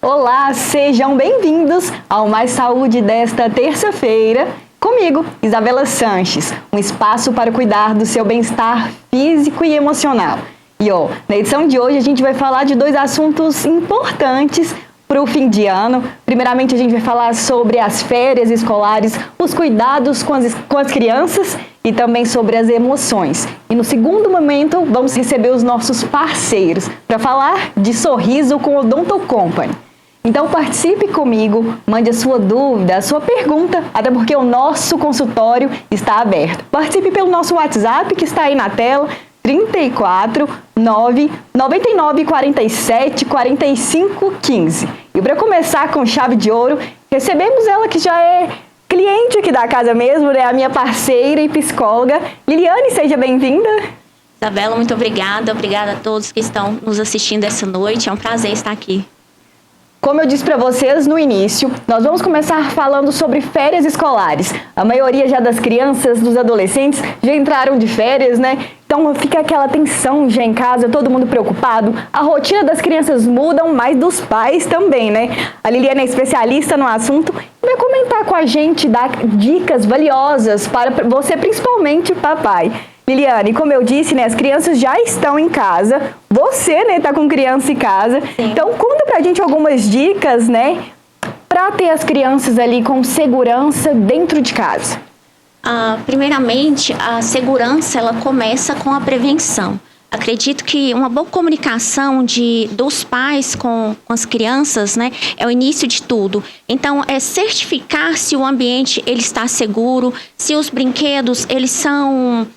Olá, sejam bem-vindos ao Mais Saúde desta terça-feira. Comigo, Isabela Sanches, um espaço para cuidar do seu bem-estar físico e emocional. E na edição de hoje a gente vai falar de dois assuntos importantes para o fim de ano. Primeiramente a gente vai falar sobre as férias escolares, os cuidados com as crianças e também sobre as emoções. E no segundo momento vamos receber os nossos parceiros para falar de sorriso com o Odonto Company. Então participe comigo, mande a sua dúvida, a sua pergunta, até porque o nosso consultório está aberto. Participe pelo nosso WhatsApp que está aí na tela, 34 9 99 47 45 15. E para começar com chave de ouro, recebemos ela que já é cliente aqui da casa mesmo, né? A minha parceira e psicóloga. Liliane, seja bem-vinda. Isabela, muito obrigada. Obrigada a todos que estão nos assistindo essa noite. É um prazer estar aqui. Como eu disse para vocês no início, nós vamos começar falando sobre férias escolares. A maioria já das crianças, dos adolescentes, já entraram de férias, né? Então fica aquela tensão já em casa, todo mundo preocupado. A rotina das crianças muda, mas dos pais também, né? A Liliane é especialista no assunto e vai comentar com a gente, dar dicas valiosas para você, principalmente papai. Liliane, como eu disse, né, as crianças já estão em casa, você, né, tá com criança em casa. Sim. Então conta pra gente algumas dicas, né, para ter as crianças ali com segurança dentro de casa. Primeiramente, a segurança, ela começa com a prevenção. Acredito que uma boa comunicação dos pais com as crianças, né, é o início de tudo. Então, é certificar se o ambiente ele está seguro, se os brinquedos eles são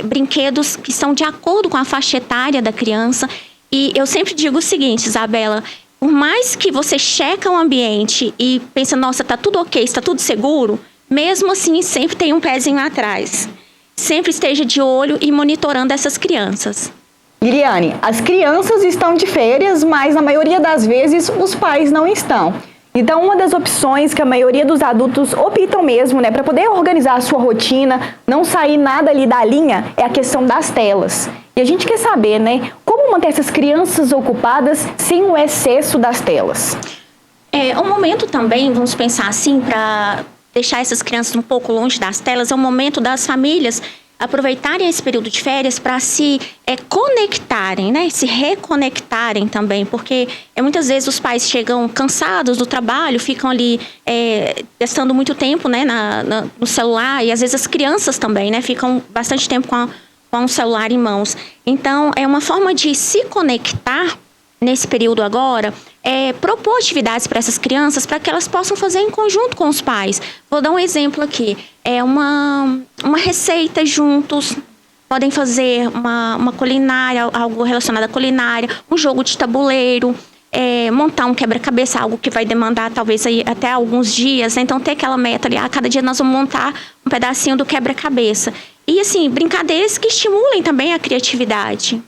brinquedos que estão de acordo com a faixa etária da criança. E eu sempre digo o seguinte, Isabela, por mais que você checa o ambiente e pensa, nossa, tá tudo ok, está tudo seguro, mesmo assim sempre tem um pezinho atrás. Sempre esteja de olho e monitorando essas crianças. Liliane, as crianças estão de férias, mas na maioria das vezes os pais não estão. Então, uma das opções que a maioria dos adultos optam mesmo, né, para poder organizar a sua rotina, não sair nada ali da linha, é a questão das telas. E a gente quer saber, né, como manter essas crianças ocupadas sem o excesso das telas. O momento também, vamos pensar assim, para deixar essas crianças um pouco longe das telas, é o momento das famílias aproveitarem esse período de férias para se conectarem, né? Se reconectarem também, porque muitas vezes os pais chegam cansados do trabalho, ficam ali gastando muito tempo, né, no celular, e às vezes as crianças também, né, ficam bastante tempo com o celular em mãos. Então, é uma forma de se conectar nesse período agora, propor atividades para essas crianças para que elas possam fazer em conjunto com os pais. Vou dar um exemplo aqui. Uma receita juntos, podem fazer uma culinária, algo relacionado à culinária, um jogo de tabuleiro, montar um quebra-cabeça, algo que vai demandar talvez aí até alguns dias. Então, ter aquela meta ali, cada dia nós vamos montar um pedacinho do quebra-cabeça. E assim, brincadeiras que estimulem também a criatividade.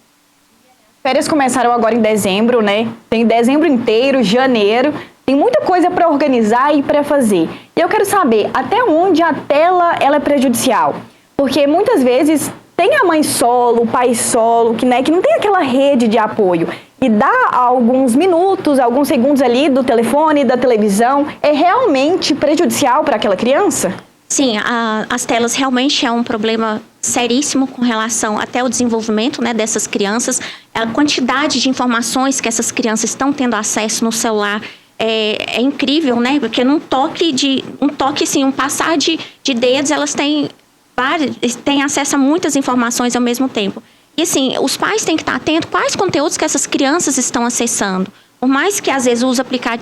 Férias começaram agora em dezembro, né? Tem dezembro inteiro, janeiro, tem muita coisa para organizar e para fazer. E eu quero saber até onde a tela ela é prejudicial. Porque muitas vezes tem a mãe solo, o pai solo, que não tem aquela rede de apoio. E dá alguns minutos, alguns segundos ali do telefone, da televisão, é realmente prejudicial para aquela criança? Sim, as telas realmente é um problema seríssimo com relação até o desenvolvimento, né, dessas crianças. A quantidade de informações que essas crianças estão tendo acesso no celular é incrível, né? Porque um passar de dedos, elas têm acesso a muitas informações ao mesmo tempo. E assim, os pais têm que estar atentos quais conteúdos que essas crianças estão acessando. Por mais que às vezes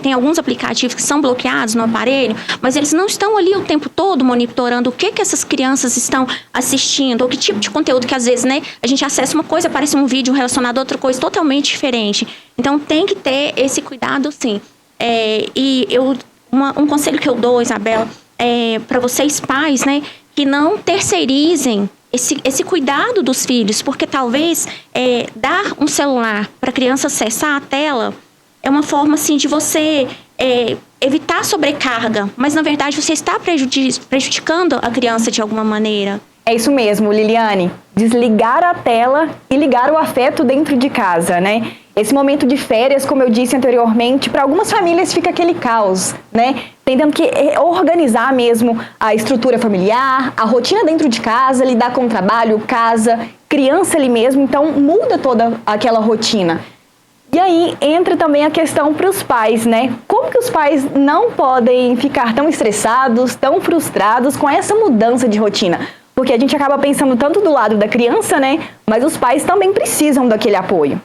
tem alguns aplicativos que são bloqueados no aparelho, mas eles não estão ali o tempo todo monitorando o que essas crianças estão assistindo, ou que tipo de conteúdo que às vezes, né, a gente acessa uma coisa, aparece um vídeo relacionado a outra coisa totalmente diferente. Então tem que ter esse cuidado, sim. Um conselho que eu dou, Isabela, para vocês pais, né, que não terceirizem esse cuidado dos filhos, porque talvez dar um celular para a criança acessar a tela é uma forma, assim, de você evitar sobrecarga, mas, na verdade, você está prejudicando a criança de alguma maneira. É isso mesmo, Liliane. Desligar a tela e ligar o afeto dentro de casa, né? Esse momento de férias, como eu disse anteriormente, para algumas famílias fica aquele caos, né? Tentando organizar mesmo a estrutura familiar, a rotina dentro de casa, lidar com o trabalho, casa, criança ali mesmo, então muda toda aquela rotina. E aí entra também a questão para os pais, né? Como que os pais não podem ficar tão estressados, tão frustrados com essa mudança de rotina? Porque a gente acaba pensando tanto do lado da criança, né? Mas os pais também precisam daquele apoio.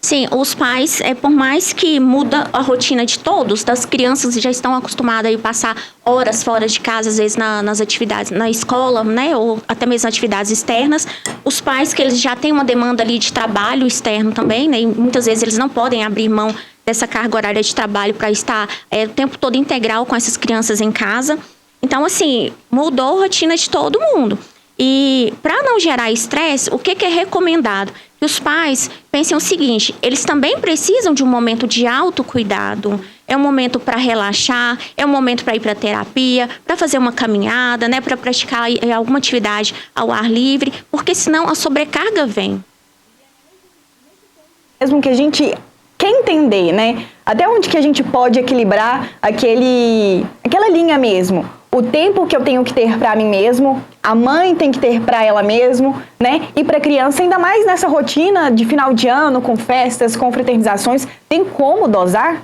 Sim, os pais, por mais que muda a rotina de todos, das crianças que já estão acostumadas a passar horas fora de casa, às vezes nas atividades, na escola, né, ou até mesmo atividades externas, os pais que eles já têm uma demanda ali de trabalho externo também, né, e muitas vezes eles não podem abrir mão dessa carga horária de trabalho para estar o tempo todo integral com essas crianças em casa. Então, assim, mudou a rotina de todo mundo. E para não gerar estresse, o que é recomendado? Que os pais pensem o seguinte, eles também precisam de um momento de autocuidado. É um momento para relaxar, é um momento para ir para terapia, para fazer uma caminhada, né, para praticar alguma atividade ao ar livre, porque senão a sobrecarga vem. Mesmo que a gente quer entender, né, até onde que a gente pode equilibrar aquela linha mesmo. O tempo que eu tenho que ter para mim mesmo, a mãe tem que ter para ela mesmo, né? E para a criança, ainda mais nessa rotina de final de ano, com festas, com fraternizações, tem como dosar?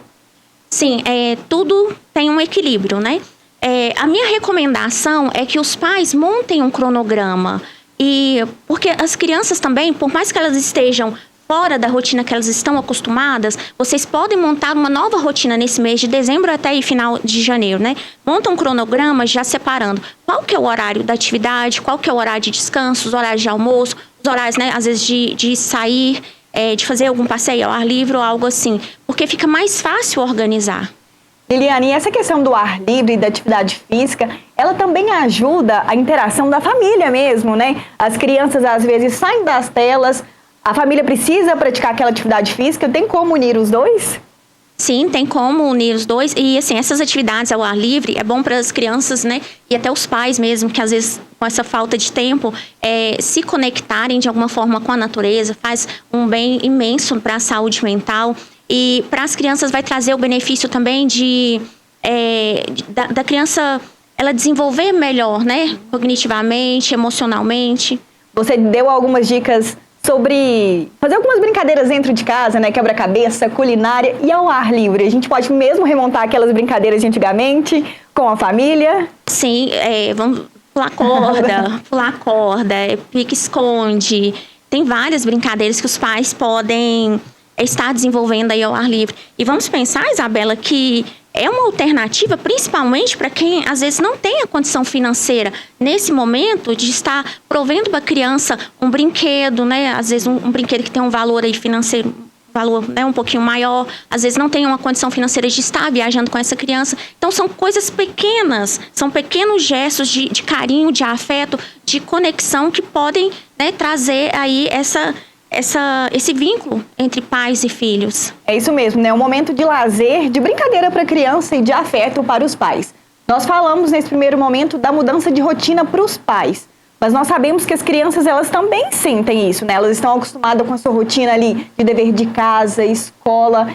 Sim, tudo tem um equilíbrio, né? A minha recomendação é que os pais montem um cronograma. Porque as crianças também, por mais que elas estejam fora da rotina que elas estão acostumadas, vocês podem montar uma nova rotina nesse mês de dezembro até final de janeiro, né? Monta um cronograma já separando qual que é o horário da atividade, qual que é o horário de descanso, os horários de almoço, os horários, né, às vezes de sair, de fazer algum passeio ao ar livre ou algo assim, porque fica mais fácil organizar. Liliane, e essa questão do ar livre e da atividade física, ela também ajuda a interação da família mesmo, né? As crianças às vezes saem das telas. A família precisa praticar aquela atividade física? Tem como unir os dois? Sim, tem como unir os dois. E, assim, essas atividades ao ar livre é bom para as crianças, né? E até os pais mesmo, que às vezes, com essa falta de tempo, se conectarem de alguma forma com a natureza, faz um bem imenso para a saúde mental. E para as crianças vai trazer o benefício também da criança ela desenvolver melhor, né? Cognitivamente, emocionalmente. Você deu algumas dicas sobre fazer algumas brincadeiras dentro de casa, né? Quebra-cabeça, culinária e ao ar livre. A gente pode mesmo remontar aquelas brincadeiras de antigamente com a família? Sim, vamos pular corda, pique-esconde. Tem várias brincadeiras que os pais podem estar desenvolvendo aí ao ar livre. E vamos pensar, Isabela, que é uma alternativa, principalmente para quem, às vezes, não tem a condição financeira, nesse momento, de estar provendo para a criança um brinquedo, né? Às vezes, um brinquedo que tem um valor aí financeiro, valor, né, um pouquinho maior. Às vezes, não tem uma condição financeira de estar viajando com essa criança. Então, são coisas pequenas, são pequenos gestos de carinho, de afeto, de conexão que podem, né, trazer aí esse vínculo entre pais e filhos. É isso mesmo, né? Um momento de lazer, de brincadeira para a criança e de afeto para os pais. Nós falamos nesse primeiro momento da mudança de rotina para os pais, mas nós sabemos que as crianças, elas também sentem isso, né? Elas estão acostumadas com a sua rotina ali de dever de casa, escola.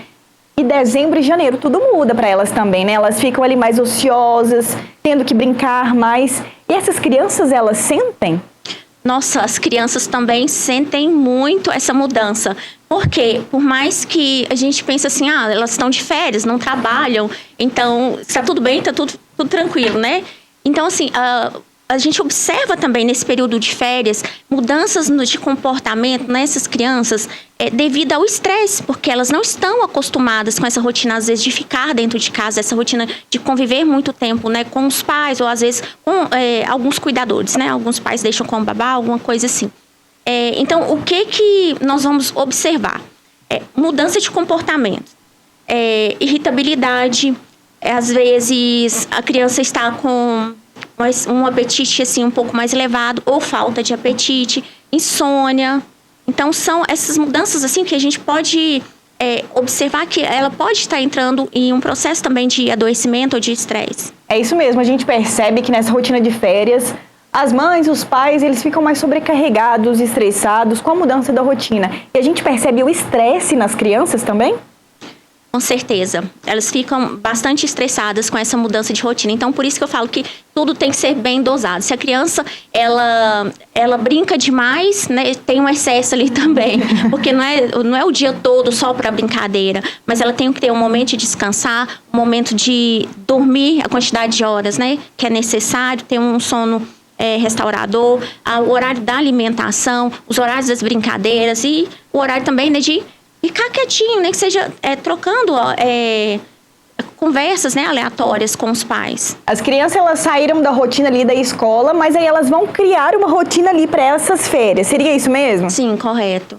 E dezembro e janeiro tudo muda para elas também, né? Elas ficam ali mais ociosas, tendo que brincar mais. E essas crianças, elas sentem? Nossa, as crianças também sentem muito essa mudança. Porque, por mais que a gente pense assim, elas estão de férias, não trabalham, então está tudo bem, está tudo tranquilo, né? Então, assim, a gente observa também nesse período de férias mudanças de comportamento nessas crianças devido ao estresse, porque elas não estão acostumadas com essa rotina, às vezes, de ficar dentro de casa, essa rotina de conviver muito tempo, né, com os pais ou, às vezes, com alguns cuidadores, né? Alguns pais deixam com o babá, alguma coisa assim. Então, o que nós vamos observar? Mudança de comportamento, irritabilidade, às vezes a criança está com um apetite assim, um pouco mais elevado, ou falta de apetite, insônia. Então, são essas mudanças assim, que a gente pode observar que ela pode estar entrando em um processo também de adoecimento ou de estresse. É isso mesmo, a gente percebe que nessa rotina de férias, As mães, os pais, eles ficam mais sobrecarregados, estressados com a mudança da rotina. E a gente percebe o estresse nas crianças também? Com certeza. Elas ficam bastante estressadas com essa mudança de rotina. Então, por isso que eu falo que tudo tem que ser bem dosado. Se a criança, ela brinca demais, né, tem um excesso ali também. Porque não é o dia todo só para brincadeira. Mas ela tem que ter um momento de descansar, um momento de dormir a quantidade de horas, né, que é necessário, ter um sono restaurador, o horário da alimentação, os horários das brincadeiras e o horário também, né, de ficar quietinho, né? Que seja trocando conversas, né, aleatórias com os pais. As crianças, elas saíram da rotina ali da escola, mas aí elas vão criar uma rotina ali para essas férias. Seria isso mesmo? Sim, correto.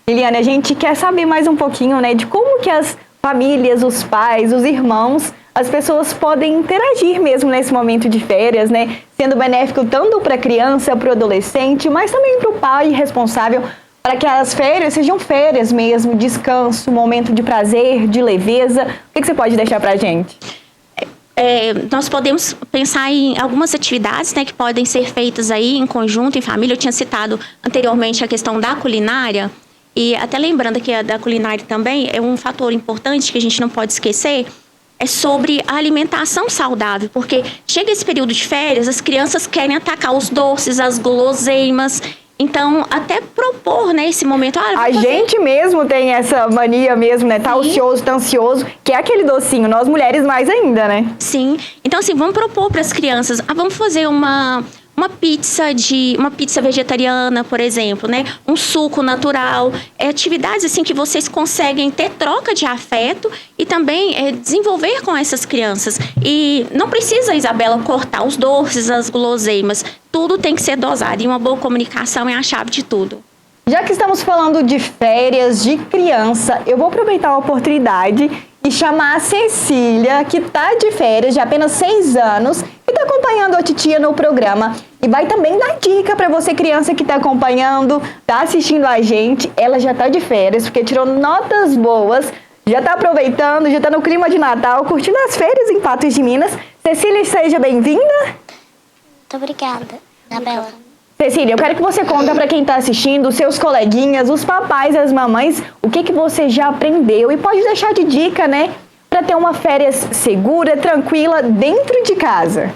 Liliane, a gente quer saber mais um pouquinho, né, de como que as famílias, os pais, os irmãos, as pessoas podem interagir mesmo nesse momento de férias, né? Sendo benéfico tanto para a criança, para o adolescente, mas também para o pai responsável, para que as férias sejam férias mesmo, descanso, momento de prazer, de leveza. O que você pode deixar para a gente? Nós podemos pensar em algumas atividades, né, que podem ser feitas aí em conjunto, em família. Eu tinha citado anteriormente a questão da culinária, e até lembrando que a da culinária também é um fator importante que a gente não pode esquecer, é sobre a alimentação saudável, porque chega esse período de férias, as crianças querem atacar os doces, as guloseimas. Então, até propor, né, esse momento. A gente mesmo tem essa mania mesmo, né? Tá ocioso, tá ansioso, que é aquele docinho. Nós mulheres mais ainda, né? Sim. Então, assim, vamos propor para as crianças. Vamos fazer uma pizza vegetariana, por exemplo, né? Um suco natural. Atividades, assim, que vocês conseguem ter troca de afeto e também desenvolver com essas crianças. E não precisa, Isabela, cortar os doces, as guloseimas. Tudo tem que ser dosado e uma boa comunicação é a chave de tudo. Já que estamos falando de férias de criança, eu vou aproveitar a oportunidade e chamar a Cecília, que está de férias de apenas 6 anos e está acompanhando a titia no programa. E vai também dar dica para você, criança que está acompanhando, está assistindo a gente. Ela já está de férias, porque tirou notas boas, já está aproveitando, já está no clima de Natal, curtindo as férias em Patos de Minas. Cecília, seja bem-vinda. Muito obrigada, Isabela. Cecília, eu quero que você conta para quem está assistindo, os seus coleguinhas, os papais, as mamães, o que você já aprendeu e pode deixar de dica, né, para ter uma férias segura, tranquila, dentro de casa.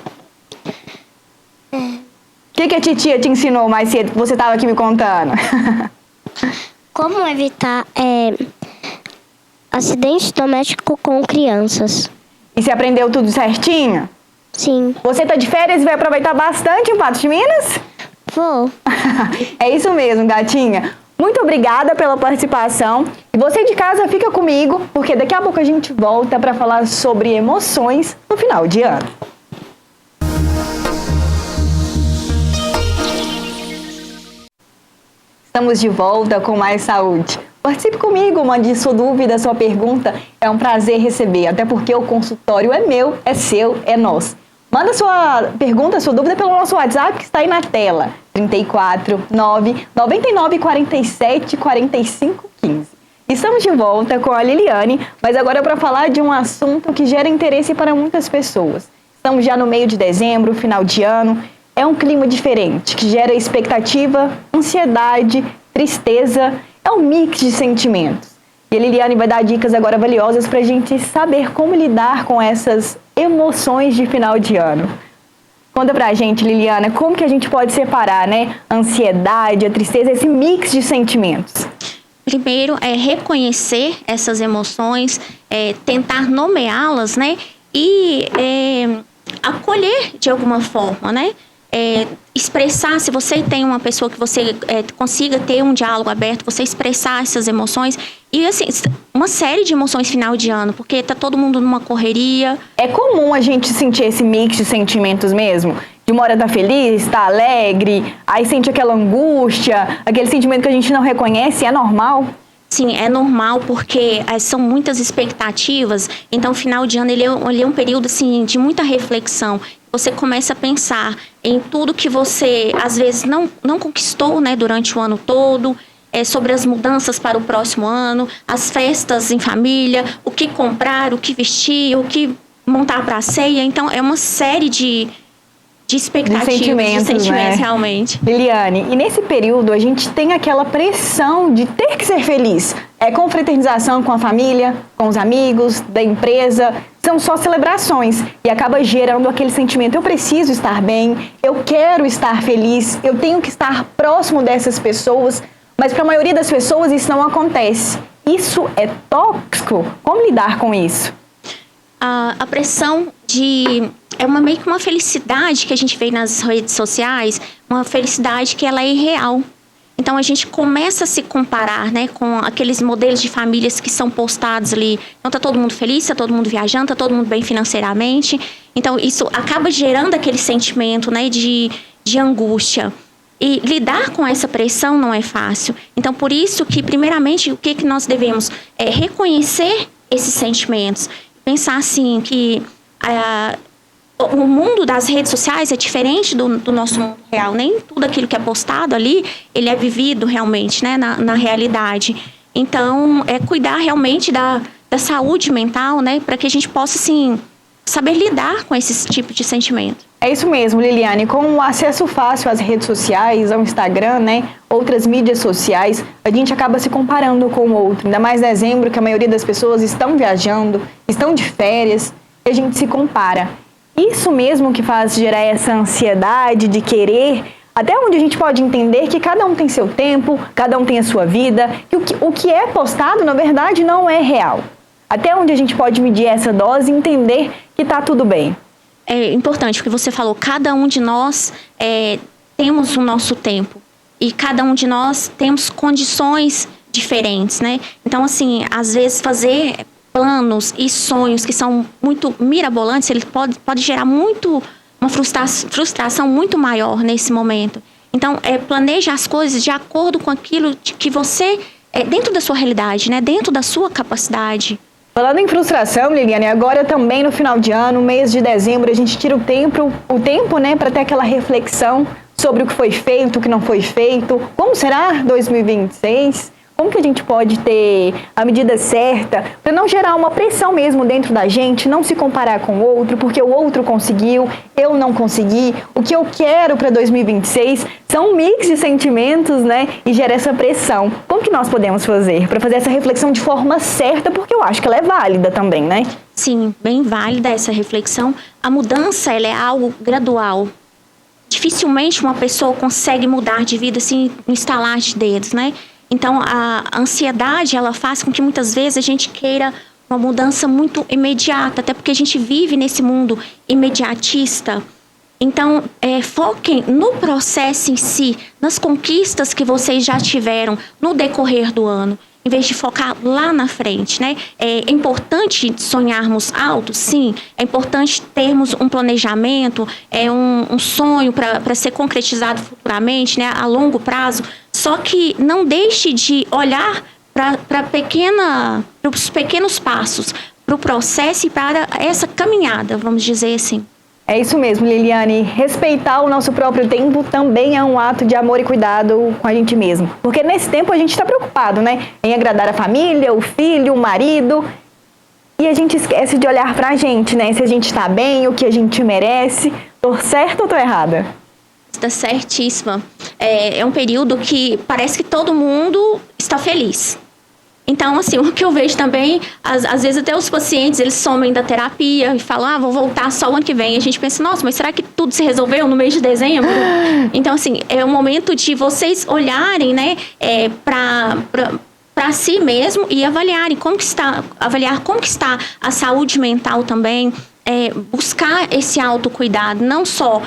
O que a titia te ensinou mais cedo que você estava aqui me contando? Como evitar acidente doméstico com crianças? E você aprendeu tudo certinho? Sim. Você está de férias e vai aproveitar bastante em Patos de Minas? Vou. É isso mesmo, gatinha. Muito obrigada pela participação. E você de casa fica comigo, porque daqui a pouco a gente volta para falar sobre emoções no final de ano. Estamos de volta com Mais Saúde. Participe comigo, mande sua dúvida, sua pergunta. É um prazer receber, até porque o consultório é meu, é seu, é nosso. Manda sua pergunta, sua dúvida pelo nosso WhatsApp que está aí na tela. 34 9 99 47 45 15. Estamos de volta com a Liliane, mas agora para falar de um assunto que gera interesse para muitas pessoas. Estamos já no meio de dezembro, final de ano. É um clima diferente, que gera expectativa, ansiedade, tristeza. É um mix de sentimentos. E a Liliane vai dar dicas agora valiosas para a gente saber como lidar com essas emoções de final de ano. Conta pra gente, Liliana, como que a gente pode separar, né, a ansiedade, a tristeza, esse mix de sentimentos? Primeiro é reconhecer essas emoções, tentar nomeá-las, né, e acolher de alguma forma, né? Expressar, se você tem uma pessoa que você consiga ter um diálogo aberto, você expressar essas emoções. E assim, uma série de emoções final de ano, porque tá todo mundo numa correria. É comum a gente sentir esse mix de sentimentos mesmo? De uma hora tá feliz, tá alegre, aí sente aquela angústia, aquele sentimento que a gente não reconhece, é normal? Sim, é normal porque são muitas expectativas. Então, o final de ano ele é um período assim, de muita reflexão. Você começa a pensar em tudo que você, às vezes, não conquistou, né, durante o ano todo, sobre as mudanças para o próximo ano, as festas em família, o que comprar, o que vestir, o que montar para a ceia. Então, é uma série de expectativas, de sentimentos, né? realmente. Liliane, e nesse período a gente tem aquela pressão de ter que ser feliz. É confraternização com a família, com os amigos, da empresa, são só celebrações e acaba gerando aquele sentimento, eu preciso estar bem, eu quero estar feliz, eu tenho que estar próximo dessas pessoas, mas para a maioria das pessoas isso não acontece. Isso é tóxico? Como lidar com isso? A pressão é meio que uma felicidade que a gente vê nas redes sociais, uma felicidade que ela é irreal. Então a gente começa a se comparar, né, com aqueles modelos de famílias que são postados ali. Então tá todo mundo feliz, tá todo mundo viajando, tá todo mundo bem financeiramente. Então isso acaba gerando aquele sentimento, né, de angústia. E lidar com essa pressão não é fácil. Então por isso que primeiramente o que nós devemos é reconhecer esses sentimentos. Pensar assim que o mundo das redes sociais é diferente do nosso mundo real. Nem tudo aquilo que é postado ali, ele é vivido realmente, né, na realidade. Então, é cuidar realmente da saúde mental, né, para que a gente possa, assim, saber lidar com esse tipo de sentimento. É isso mesmo, Liliane. Com o acesso fácil às redes sociais, ao Instagram, né, outras mídias sociais, a gente acaba se comparando com o outro. Ainda mais em dezembro, que a maioria das pessoas estão viajando, estão de férias, e a gente se compara. Isso mesmo que faz gerar essa ansiedade de querer, até onde a gente pode entender que cada um tem seu tempo, cada um tem a sua vida, que o que é postado, na verdade, não é real. Até onde a gente pode medir essa dose e entender que está tudo bem. É importante, porque você falou, cada um de nós temos o nosso tempo. E cada um de nós temos condições diferentes, né? Então, assim, às vezes fazer planos e sonhos que são muito mirabolantes, ele pode gerar uma frustração muito maior nesse momento. Então, planeje as coisas de acordo com aquilo que você, dentro da sua realidade, né? Dentro da sua capacidade. Falando em frustração, Liliane, agora também no final de ano, mês de dezembro, a gente tira o tempo, né, para ter aquela reflexão sobre o que foi feito, o que não foi feito. Como será 2026? Como que a gente pode ter a medida certa para não gerar uma pressão mesmo dentro da gente, não se comparar com o outro, porque o outro conseguiu, eu não consegui. O que eu quero para 2026 são um mix de sentimentos, né? E gera essa pressão. Como que nós podemos fazer para fazer essa reflexão de forma certa, porque eu acho que ela é válida também, né? Sim, bem válida essa reflexão. A mudança, ela é algo gradual. Dificilmente uma pessoa consegue mudar de vida assim, no estalar de dedos, né? Então, a ansiedade, ela faz com que muitas vezes a gente queira uma mudança muito imediata, até porque a gente vive nesse mundo imediatista. Então, foquem no processo em si, nas conquistas que vocês já tiveram no decorrer do ano, em vez de focar lá na frente, né? É importante sonharmos alto, sim. É importante termos um planejamento, um sonho para ser concretizado futuramente, né? A longo prazo. Só que não deixe de olhar para os pequenos passos, para o processo e para essa caminhada, vamos dizer assim. É isso mesmo, Liliane. Respeitar o nosso próprio tempo também é um ato de amor e cuidado com a gente mesmo. Porque nesse tempo a gente está preocupado, né? Em agradar a família, o filho, o marido. E a gente esquece de olhar pra gente, né? Se a gente está bem, o que a gente merece. Tô certa ou tô errada? Está certíssima. É um período que parece que todo mundo está feliz. Então, assim, o que eu vejo também, às vezes até os pacientes, eles somem da terapia e falam, vou voltar só o ano que vem. E a gente pensa, nossa, mas será que tudo se resolveu no mês de dezembro? Então, assim, é o momento de vocês olharem, né, para si mesmo e avaliar como que está a saúde mental também, buscar esse autocuidado, não só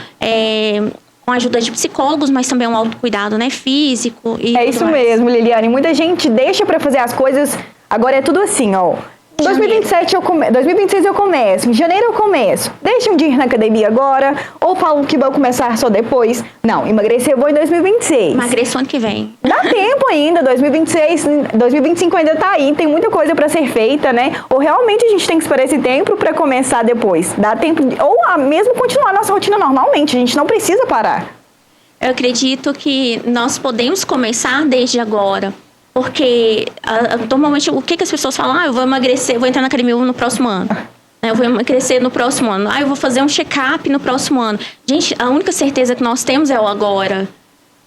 com a ajuda de psicólogos, mas também um autocuidado, né, físico e É isso mesmo, Liliane. Muita gente deixa pra fazer as coisas, agora é tudo assim, ó. Em 2026 eu começo, em janeiro eu começo. Deixam de ir na academia agora, ou falam que vão começar só depois. Não, emagrecer eu vou em 2026. Emagreço ano que vem. Dá tempo ainda, 2026, 2025 ainda tá aí, tem muita coisa pra ser feita, né? Ou realmente a gente tem que esperar esse tempo pra começar depois. Dá tempo, ou mesmo continuar a nossa rotina normalmente, a gente não precisa parar. Eu acredito que nós podemos começar desde agora. Porque, normalmente, o que as pessoas falam? Eu vou emagrecer, vou entrar na academia no próximo ano. Eu vou emagrecer no próximo ano. Eu vou fazer um check-up no próximo ano. Gente, a única certeza que nós temos é o agora.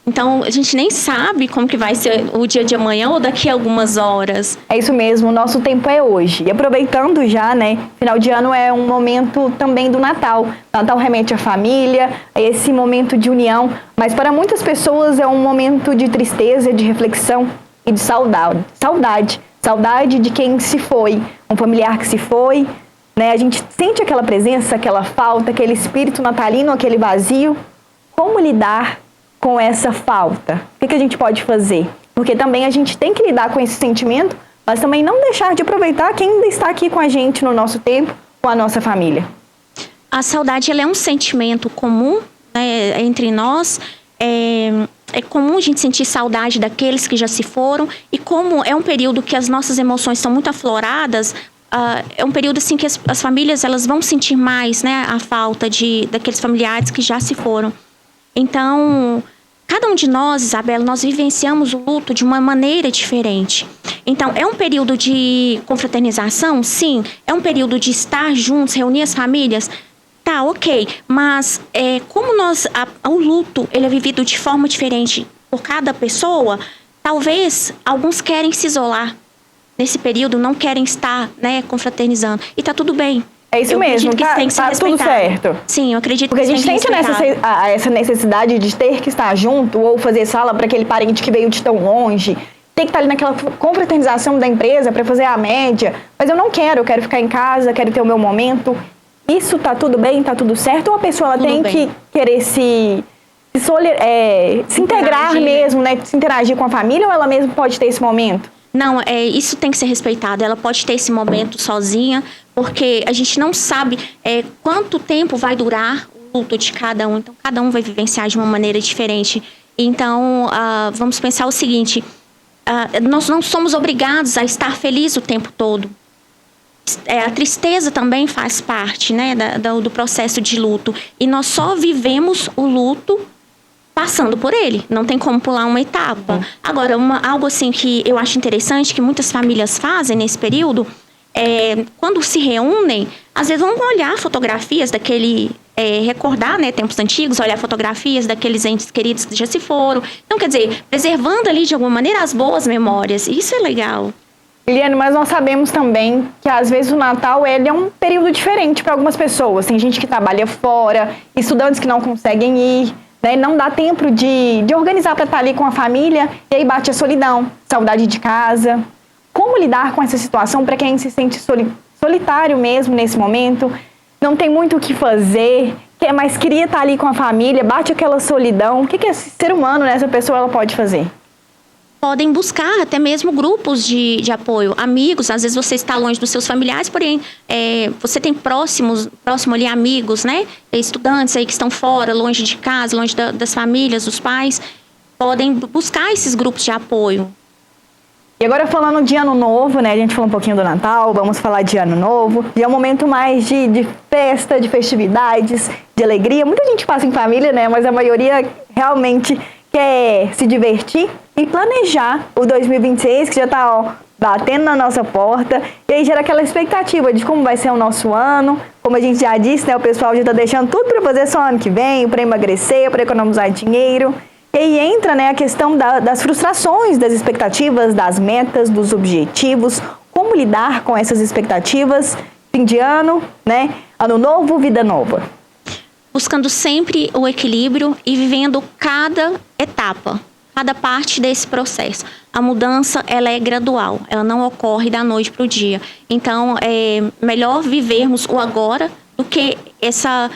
Então, a gente nem sabe como que vai ser o dia de amanhã ou daqui a algumas horas. É isso mesmo, o nosso tempo é hoje. E aproveitando já, né, final de ano é um momento também do Natal. Natal remete à família, a esse momento de união. Mas para muitas pessoas é um momento de tristeza, de reflexão e de saudade. Saudade de quem se foi, um familiar que se foi, né? A gente sente aquela presença, aquela falta, aquele espírito natalino, aquele vazio. Como lidar com essa falta? O que a gente pode fazer? Porque também a gente tem que lidar com esse sentimento, mas também não deixar de aproveitar quem ainda está aqui com a gente no nosso tempo, com a nossa família. A saudade, ela é um sentimento comum, né, entre nós. É comum a gente sentir saudade daqueles que já se foram. E como é um período que as nossas emoções estão muito afloradas, é um período assim que as famílias elas vão sentir mais, né, a falta daqueles familiares que já se foram. Então, cada um de nós, Isabela, nós vivenciamos o luto de uma maneira diferente. Então, é um período de confraternização? Sim. É um período de estar juntos, reunir as famílias? Tá, ok. Mas, como o luto ele é vivido de forma diferente por cada pessoa, talvez alguns querem se isolar nesse período, não querem estar, né, confraternizando. E tá tudo bem. É isso mesmo, tá tudo certo. Sim, eu acredito porque que a gente sente essa necessidade de ter que estar junto ou fazer sala para aquele parente que veio de tão longe. Tem que estar ali naquela confraternização da empresa para fazer a média. Mas eu não quero, eu quero ficar em casa, quero ter o meu momento. Isso tá tudo bem, tá tudo certo? Ou a pessoa ela tem que querer se integrar mesmo, né? Se interagir com a família, ou ela mesmo pode ter esse momento? Não, isso tem que ser respeitado. Ela pode ter esse momento sozinha, porque a gente não sabe quanto tempo vai durar o luto de cada um. Então, cada um vai vivenciar de uma maneira diferente. Então, vamos pensar o seguinte, nós não somos obrigados a estar felizes o tempo todo. A tristeza também faz parte, né, do processo de luto. E nós só vivemos o luto passando por ele, não tem como pular uma etapa. Agora, algo assim que eu acho interessante, que muitas famílias fazem nesse período, quando se reúnem, às vezes vão olhar fotografias recordar, né, tempos antigos, olhar fotografias daqueles entes queridos que já se foram. Então, quer dizer, preservando ali de alguma maneira as boas memórias, isso é legal. Liliane, mas nós sabemos também que às vezes o Natal ele é um período diferente para algumas pessoas. Tem gente que trabalha fora, estudantes que não conseguem ir, né? Não dá tempo de organizar para estar ali com a família e aí bate a solidão, saudade de casa. Como lidar com essa situação para quem se sente solitário mesmo nesse momento? Não tem muito o que fazer, mas queria estar ali com a família, bate aquela solidão. O que esse ser humano, né, essa pessoa, ela pode fazer? Podem buscar até mesmo grupos de apoio, amigos. Às vezes você está longe dos seus familiares, porém você tem próximo ali amigos, né? Estudantes aí que estão fora, longe de casa, longe das famílias, dos pais. Podem buscar esses grupos de apoio. E agora falando de Ano Novo, né? A gente falou um pouquinho do Natal, vamos falar de Ano Novo. E é um momento mais de festa, de festividades, de alegria. Muita gente passa em família, né? Mas a maioria realmente quer se divertir e planejar o 2026, que já está batendo na nossa porta. E aí gera aquela expectativa de como vai ser o nosso ano. Como a gente já disse, né? O pessoal já está deixando tudo para fazer só ano que vem, para emagrecer, para economizar dinheiro. E aí entra, né, a questão das frustrações, das expectativas, das metas, dos objetivos. Como lidar com essas expectativas? Fim de ano, né? Ano novo, vida nova. Buscando sempre o equilíbrio e vivendo cada etapa, cada parte desse processo. A mudança, ela é gradual, ela não ocorre da noite para o dia. Então, é melhor vivermos o agora do que essa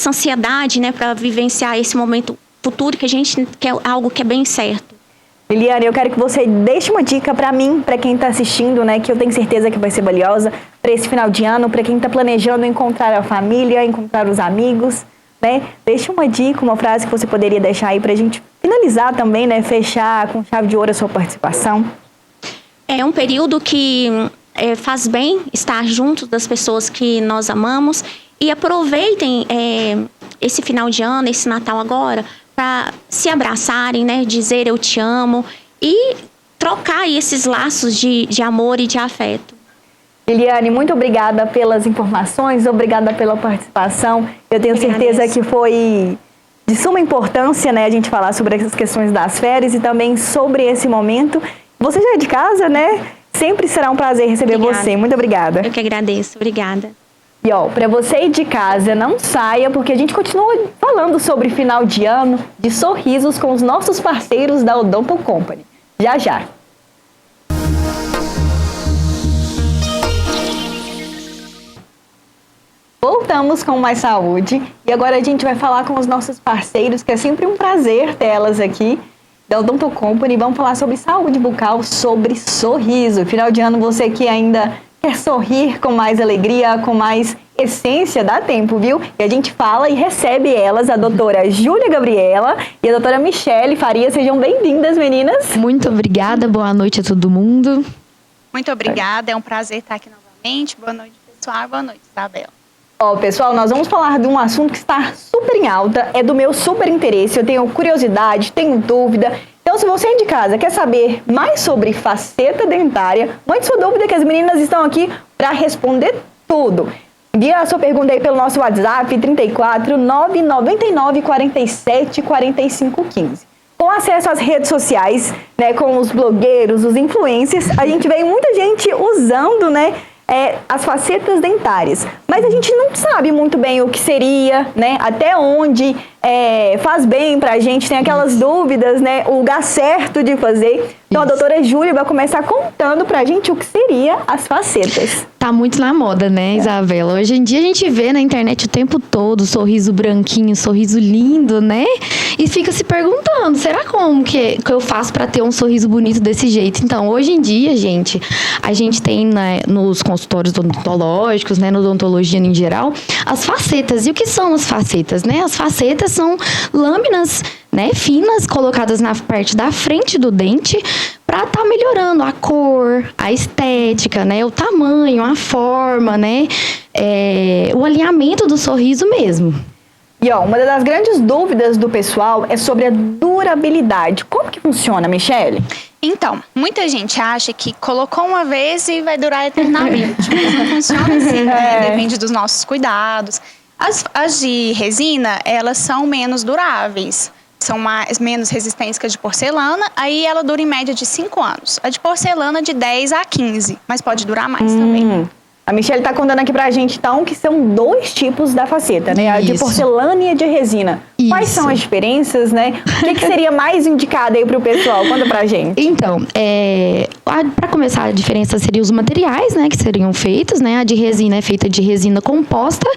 ansiedade, né, para vivenciar esse momento futuro que a gente quer algo que é bem certo. Liliane, eu quero que você deixe uma dica para mim, para quem está assistindo, né, que eu tenho certeza que vai ser valiosa para esse final de ano, para quem está planejando encontrar a família, encontrar os amigos, né? Deixe uma dica, uma frase que você poderia deixar aí para a gente finalizar também, né, fechar com chave de ouro a sua participação. É um período que faz bem estar junto das pessoas que nós amamos e aproveitem esse final de ano, esse Natal agora, para se abraçarem, né, dizer eu te amo e trocar esses laços de amor e de afeto. Liliane, muito obrigada pelas informações, obrigada pela participação. Eu tenho certeza que foi de suma importância, né, a gente falar sobre as questões das férias e também sobre esse momento. Você já é de casa, né? Sempre será um prazer receber você. Muito obrigada. Eu que agradeço. Obrigada. E ó, para você ir de casa, não saia, porque a gente continua falando sobre final de ano, de sorrisos com os nossos parceiros da Odonto Company. Já, já. Voltamos com Mais Saúde e agora a gente vai falar com os nossos parceiros, que é sempre um prazer tê-las aqui, da Odonto Company. Vamos falar sobre saúde bucal, sobre sorriso. Final de ano, você que ainda quer sorrir com mais alegria, com mais essência, dá tempo, viu? E a gente fala e recebe elas, a doutora Júlia Gabriela e a doutora Michele Faria. Sejam bem-vindas, meninas. Muito obrigada, boa noite a todo mundo. Muito obrigada, é um prazer estar aqui novamente. Boa noite, pessoal. Boa noite, Isabela. Ó, pessoal, nós vamos falar de um assunto que está super em alta, é do meu super interesse, eu tenho curiosidade, tenho dúvida. Então, se você é de casa quer saber mais sobre faceta dentária, mande sua dúvida que as meninas estão aqui para responder tudo. Envia a sua pergunta aí pelo nosso WhatsApp, 34 999 47 45 15. Com acesso às redes sociais, né, com os blogueiros, os influencers, a gente vê muita gente usando, né, as facetas dentárias, mas a gente não sabe muito bem o que seria, né? Até onde faz bem pra gente, tem aquelas dúvidas, né? O lugar certo de fazer. Então a doutora Júlia vai começar contando pra gente o que seria as facetas. Tá muito na moda, né, Isabela? Hoje em dia a gente vê na internet o tempo todo sorriso branquinho, sorriso lindo, né? E fica se perguntando, será como que eu faço pra ter um sorriso bonito desse jeito? Então, hoje em dia, gente, a gente tem, né, nos consultórios odontológicos, né, na odontologia em geral, as facetas. E o que são as facetas, né? As facetas são lâminas, né, finas, colocadas na parte da frente do dente para estar melhorando a cor, a estética, né, o tamanho, a forma, né, o alinhamento do sorriso mesmo. E ó, uma das grandes dúvidas do pessoal é sobre a durabilidade. Como que funciona, Michele? Então, muita gente acha que colocou uma vez e vai durar eternamente. Mas não funciona assim, né? Depende dos nossos cuidados. As de resina, elas são menos duráveis. São menos resistentes que a de porcelana. Aí ela dura em média de 5 anos. A de porcelana de 10 a 15. Mas pode durar mais também. A Michele tá contando aqui pra gente, então, que são 2 tipos da faceta, né? A de porcelana e a de resina. Isso. Quais são as diferenças, né? O que seria mais indicado aí pro pessoal? Conta pra gente. Então, para começar, a diferença seria os materiais, né, que seriam feitos, né? A de resina é feita de resina composta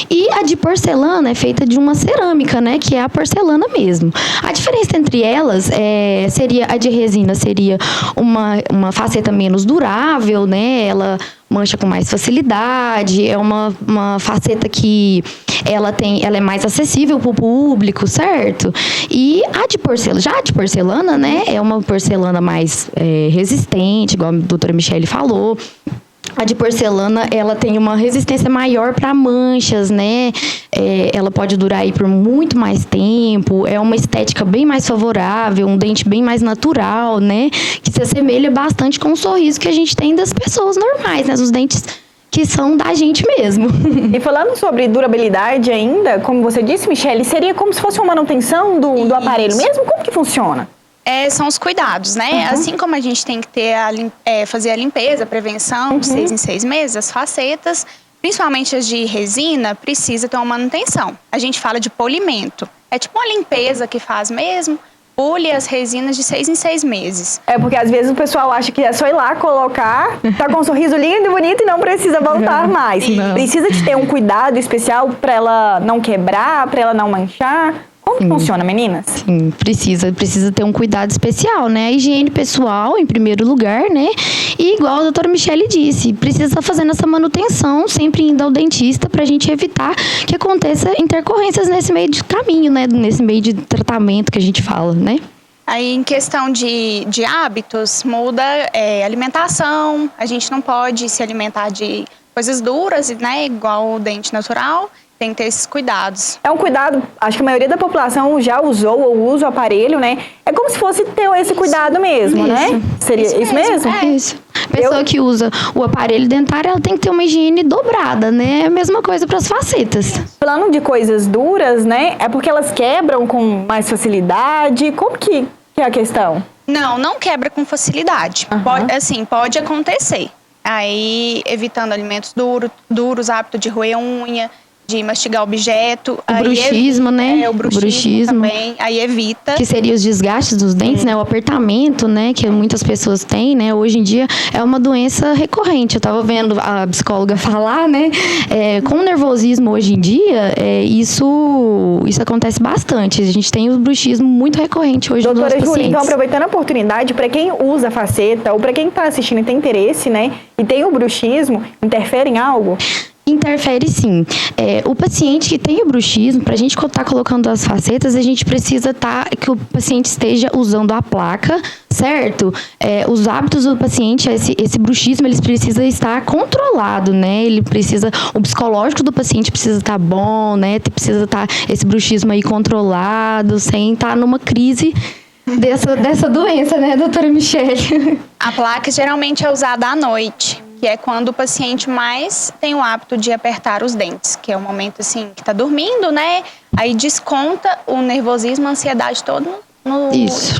e a de porcelana é feita de uma cerâmica, né, que é a porcelana mesmo. A diferença entre elas seria a de resina seria uma faceta menos durável, né? Ela mancha com mais facilidade, é uma faceta que ela é mais acessível para o público, certo? E a de porcelana, né, é uma porcelana mais resistente, igual a doutora Michele falou. A de porcelana, ela tem uma resistência maior para manchas, né? Ela pode durar aí por muito mais tempo. É uma estética bem mais favorável, um dente bem mais natural, né? Que se assemelha bastante com o sorriso que a gente tem das pessoas normais, né? Os dentes que são da gente mesmo. E falando sobre durabilidade ainda, como você disse, Michele, seria como se fosse uma manutenção do aparelho mesmo? Como que funciona? São os cuidados, né? Assim como a gente tem que ter fazer a limpeza, a prevenção de 6 em 6 meses, as facetas, principalmente as de resina, precisa ter uma manutenção. A gente fala de polimento. É tipo uma limpeza que faz mesmo, pule as resinas de 6 em 6 meses. Porque às vezes o pessoal acha que é só ir lá colocar, tá com um sorriso lindo e bonito e não precisa voltar mais. Não. Precisa de ter um cuidado especial para ela não quebrar, para ela não manchar. Como que funciona, meninas? Sim, precisa ter um cuidado especial, né? A higiene pessoal, em primeiro lugar, né? E igual a doutora Michele disse, precisa estar fazendo essa manutenção, sempre indo ao dentista pra gente evitar que aconteça intercorrências nesse meio de caminho, né? Nesse meio de tratamento que a gente fala, né? Aí, em questão de hábitos, muda alimentação. A gente não pode se alimentar de coisas duras, né? Igual o dente natural. tem que ter esses cuidados. É um cuidado, acho que a maioria da população já usou ou usa o aparelho, né? É como se fosse ter esse cuidado mesmo, né? Seria isso mesmo? Isso. Pessoa que usa o aparelho dentário, ela tem que ter uma higiene dobrada, né? É a mesma coisa para as facetas. Falando de coisas duras, né? É porque elas quebram com mais facilidade? Como que é a questão? Não quebra com facilidade. Pode acontecer. Aí, evitando alimentos duros, hábito de roer unha, de mastigar objeto. O bruxismo, né? O bruxismo também. Aí evita. Que seria os desgastes dos dentes, né? O apertamento, né? Que muitas pessoas têm, né? Hoje em dia é uma doença recorrente. Eu tava vendo a psicóloga falar, né? Com o nervosismo hoje em dia, isso acontece bastante. A gente tem o bruxismo muito recorrente hoje nos nossos pacientes. Doutora Júlia, então aproveitando a oportunidade, para quem usa faceta ou para quem está assistindo e tem interesse, né? E tem o bruxismo, interfere em algo? Interfere sim. O paciente que tem o bruxismo, para a gente estar colocando as facetas, a gente precisa que o paciente esteja usando a placa, certo? Os hábitos do paciente, esse bruxismo, ele precisa estar controlado, né? O psicológico do paciente precisa estar bom, né? Precisa estar esse bruxismo aí controlado, sem estar numa crise dessa doença, né, doutora Michele? A placa geralmente é usada à noite, que é quando o paciente mais tem o hábito de apertar os dentes, que é o momento assim que tá dormindo, né? Aí desconta o nervosismo, a ansiedade todo no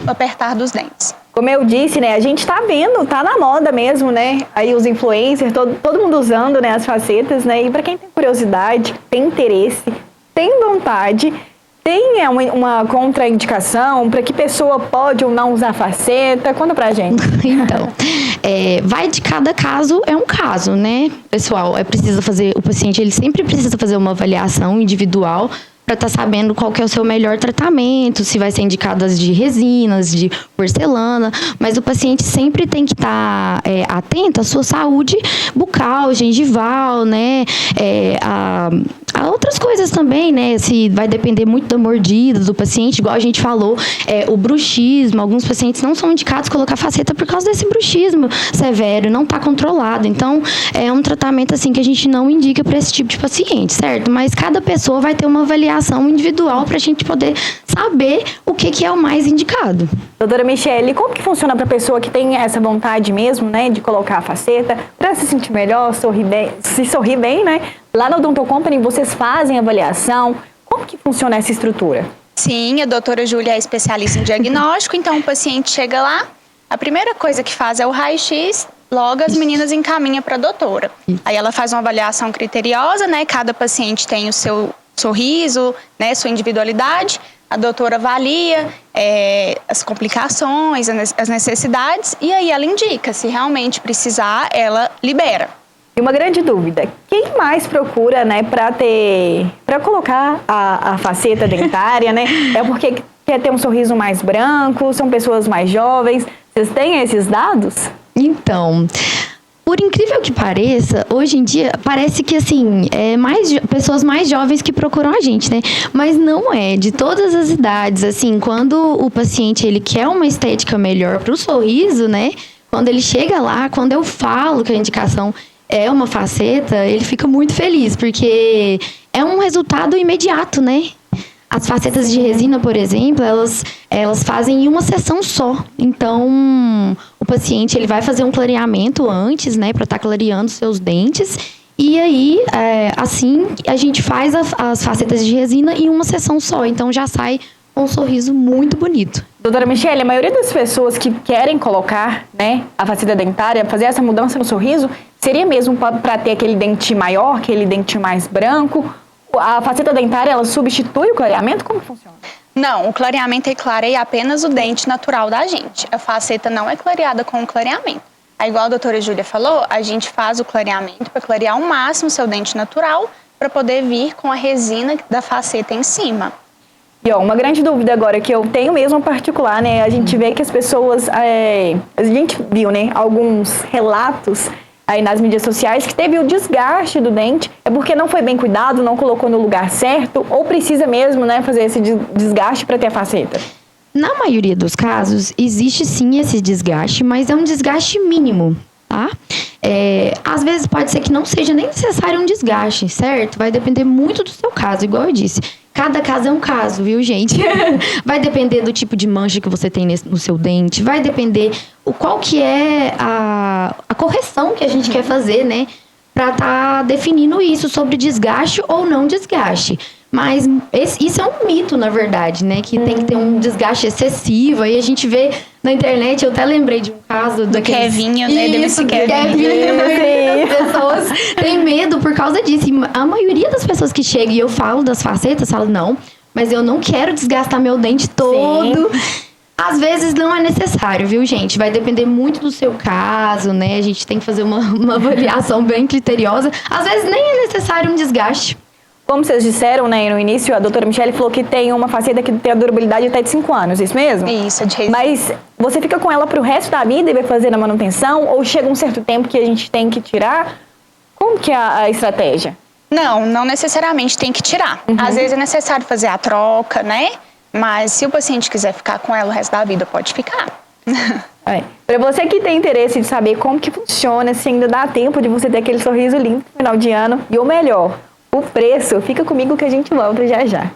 apertar dos dentes. Como eu disse, né, a gente tá vendo, tá na moda mesmo, né? Aí os influencers, todo mundo usando, né, as facetas, né? E para quem tem curiosidade, tem interesse, tem vontade, tem uma contraindicação? Para que pessoa pode ou não usar faceta? Conta pra gente. Então, vai de cada caso, é um caso, né? Pessoal, o paciente ele sempre precisa fazer uma avaliação individual para estar sabendo qual que é o seu melhor tratamento, se vai ser indicadas de resinas, de porcelana, mas o paciente sempre tem que estar atento à sua saúde bucal, gengival, né? A outras coisas também, né? Se vai depender muito da mordida do paciente, igual a gente falou, o bruxismo, alguns pacientes não são indicados colocar faceta por causa desse bruxismo severo, não está controlado. Então, é um tratamento assim que a gente não indica para esse tipo de paciente, certo? Mas cada pessoa vai ter uma avaliação individual para a gente poder saber o que é o mais indicado. Doutora Michele, como que funciona para a pessoa que tem essa vontade mesmo, né, de colocar a faceta, para se sentir melhor, sorrir bem, né? Lá na Odonto Company, vocês fazem avaliação. Como que funciona essa estrutura? Sim, a doutora Júlia é especialista em diagnóstico, então o paciente chega lá, a primeira coisa que faz é o raio-x, logo as meninas encaminham para a doutora. Aí ela faz uma avaliação criteriosa, né? Cada paciente tem o seu sorriso, né? Sua individualidade. A doutora avalia as complicações, as necessidades, e aí ela indica. Se realmente precisar, ela libera. E uma grande dúvida, quem mais procura, né, para colocar a faceta dentária, né? É porque quer ter um sorriso mais branco, são pessoas mais jovens. Vocês têm esses dados? Então, por incrível que pareça, hoje em dia parece que assim, pessoas mais jovens que procuram a gente, né? Mas não é, de todas as idades, assim, quando o paciente ele quer uma estética melhor para o sorriso, né? Quando ele chega lá, quando eu falo que a indicação é uma faceta, ele fica muito feliz, porque é um resultado imediato, né? As facetas de resina, por exemplo, elas fazem em uma sessão só. Então, o paciente ele vai fazer um clareamento antes, né? Para estar clareando seus dentes. E aí, assim, a gente faz as facetas de resina em uma sessão só. Então, já sai com um sorriso muito bonito. Doutora Michele, a maioria das pessoas que querem colocar, né, a faceta dentária, fazer essa mudança no sorriso, seria mesmo para ter aquele dente maior, aquele dente mais branco? A faceta dentária, ela substitui o clareamento? Como funciona? Não, o clareamento clareia apenas o dente natural da gente. A faceta não é clareada com o clareamento. Aí, igual a doutora Júlia falou, a gente faz o clareamento para clarear ao máximo o seu dente natural, para poder vir com a resina da faceta em cima. E uma grande dúvida agora que eu tenho mesmo particular, né? A gente vê que as pessoas, a gente viu, né, alguns relatos aí nas mídias sociais que teve o desgaste do dente, é porque não foi bem cuidado, não colocou no lugar certo, ou precisa mesmo, né, fazer esse desgaste para ter a faceta? Na maioria dos casos, existe sim esse desgaste, mas é um desgaste mínimo. tá? Às vezes pode ser que não seja nem necessário um desgaste, certo? Vai depender muito do seu caso, igual eu disse. Cada caso é um caso, viu, gente? Vai depender do tipo de mancha que você tem no seu dente, vai depender qual que é a correção que a gente quer fazer, né? Pra tá definindo isso sobre desgaste ou não desgaste. Mas isso é um mito, na verdade, né? Que tem que ter um desgaste excessivo. Aí a gente vê na internet, eu até lembrei de um caso do Kevinho, né? Isso, Kevinho. As pessoas têm medo por causa disso. E a maioria das pessoas que chegam e eu falo das facetas, falam, não, mas eu não quero desgastar meu dente todo. Sim. Às vezes não é necessário, viu, gente? Vai depender muito do seu caso, né? A gente tem que fazer uma avaliação bem criteriosa. Às vezes nem é necessário um desgaste. Como vocês disseram, né, no início, a doutora Michele falou que tem uma faceta que tem a durabilidade até de 5 anos, isso mesmo? Isso, de resina. Mas você fica com ela pro resto da vida e vai fazer a manutenção? Ou chega um certo tempo que a gente tem que tirar? Como que é a estratégia? Não necessariamente tem que tirar. Às vezes é necessário fazer a troca, né? Mas se o paciente quiser ficar com ela o resto da vida, pode ficar. Para você que tem interesse de saber como que funciona, se ainda dá tempo de você ter aquele sorriso lindo no final de ano, e o melhor, o preço, fica comigo que a gente volta já já.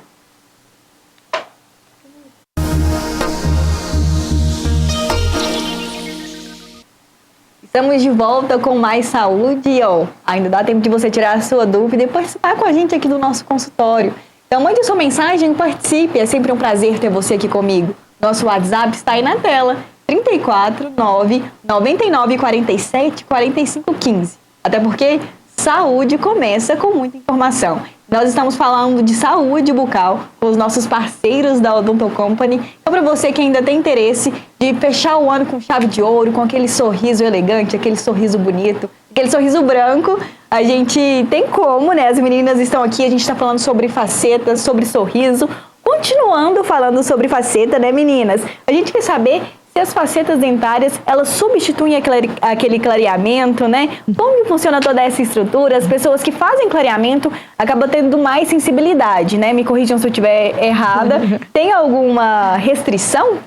Estamos de volta com mais saúde e ainda dá tempo de você tirar a sua dúvida e participar com a gente aqui do nosso consultório. Então mande sua mensagem, participe, é sempre um prazer ter você aqui comigo. Nosso WhatsApp está aí na tela, 34 9 99 47 45 15. Até porque saúde começa com muita informação. Nós estamos falando de saúde bucal com os nossos parceiros da Odonto Company. Então, para você que ainda tem interesse de fechar o ano com chave de ouro, com aquele sorriso elegante, aquele sorriso bonito, aquele sorriso branco, a gente tem como, né? As meninas estão aqui, a gente está falando sobre facetas, sobre sorriso. Continuando falando sobre faceta, né, meninas? A gente quer saber se as facetas dentárias, elas substituem aquele clareamento, né? Como que funciona toda essa estrutura? As pessoas que fazem clareamento acabam tendo mais sensibilidade, né? Me corrijam se eu estiver errada. Tem alguma restrição?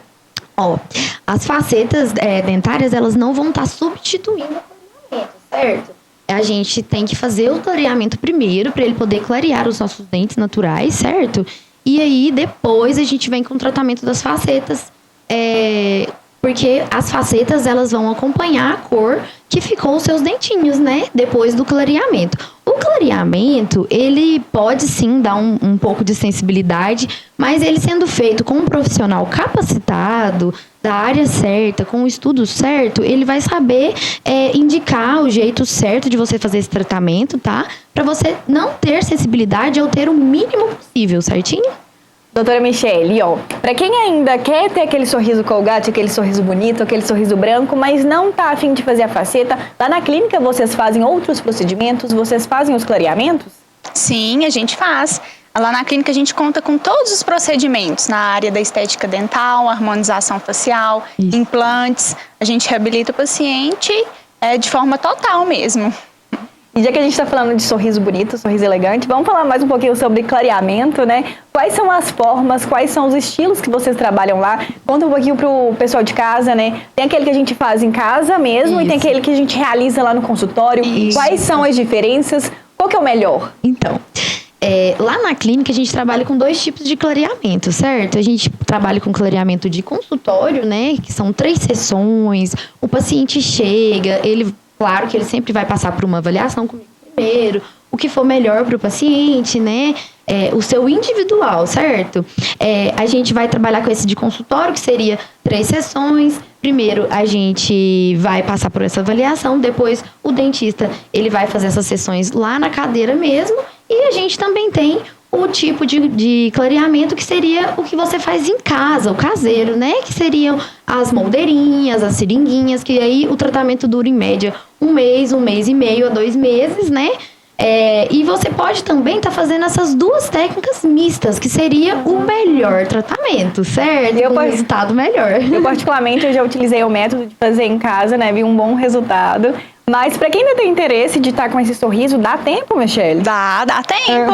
As facetas dentárias, elas não vão estar substituindo o clareamento, certo? A gente tem que fazer o clareamento primeiro, para ele poder clarear os nossos dentes naturais, certo? E aí, depois, a gente vem com o tratamento das facetas. Porque as facetas, elas vão acompanhar a cor que ficou os seus dentinhos, né? Depois do clareamento. O clareamento, ele pode sim dar um pouco de sensibilidade, mas ele sendo feito com um profissional capacitado, da área certa, com o estudo certo, ele vai saber indicar o jeito certo de você fazer esse tratamento, tá? Para você não ter sensibilidade ou ter o mínimo possível, certinho? Doutora Michele, para quem ainda quer ter aquele sorriso Colgate, aquele sorriso bonito, aquele sorriso branco, mas não tá a fim de fazer a faceta, lá na clínica vocês fazem outros procedimentos, vocês fazem os clareamentos? Sim, a gente faz. Lá na clínica a gente conta com todos os procedimentos na área da estética dental, harmonização facial, implantes. A gente reabilita o paciente de forma total mesmo. E já que a gente está falando de sorriso bonito, sorriso elegante, vamos falar mais um pouquinho sobre clareamento, né? Quais são as formas, quais são os estilos que vocês trabalham lá? Conta um pouquinho pro pessoal de casa, né? Tem aquele que a gente faz em casa mesmo e tem aquele que a gente realiza lá no consultório. Quais são as diferenças? Qual que é o melhor? Então, lá na clínica a gente trabalha com 2 tipos de clareamento, certo? A gente trabalha com clareamento de consultório, né? Que são 3 sessões, o paciente chega, claro que ele sempre vai passar por uma avaliação comigo primeiro, o que for melhor para o paciente, né? O seu individual, certo? A gente vai trabalhar com esse de consultório, que seria 3 sessões. Primeiro, a gente vai passar por essa avaliação, depois o dentista, ele vai fazer essas sessões lá na cadeira mesmo, e a gente também tem o tipo de clareamento que seria o que você faz em casa, o caseiro, né? Que seriam as moldeirinhas, as seringuinhas, que aí o tratamento dura em média 1 mês, 1 mês e meio a 2 meses, né? E você pode também estar fazendo essas 2 técnicas mistas, que seria o melhor tratamento, certo? Um resultado melhor. Eu, particularmente, eu já utilizei o método de fazer em casa, né? Vi um bom resultado. Mas pra quem ainda tem interesse de estar com esse sorriso, dá tempo, Michele? Dá tempo.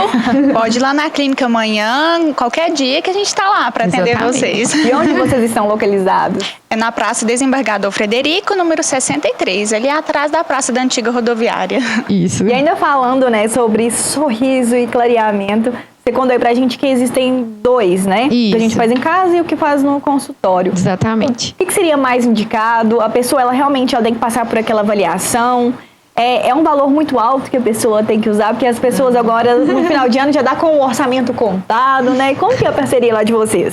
Pode ir lá na clínica amanhã, qualquer dia que a gente tá lá para atender Exatamente. vocês. E onde vocês estão localizados? É na Praça Desembargador Frederico, número 63, ali atrás da Praça da Antiga Rodoviária. Isso. E ainda falando, né, sobre sorriso e clareamento, você contou aí pra gente que existem dois, né? Isso. Que a gente faz em casa e o que faz no consultório. Exatamente. O que seria mais indicado? A pessoa, ela realmente ela tem que passar por aquela avaliação? É um valor muito alto que a pessoa tem que usar, porque as pessoas agora, no final de ano, já dá com o orçamento contado, né? Como que é a parceria lá de vocês?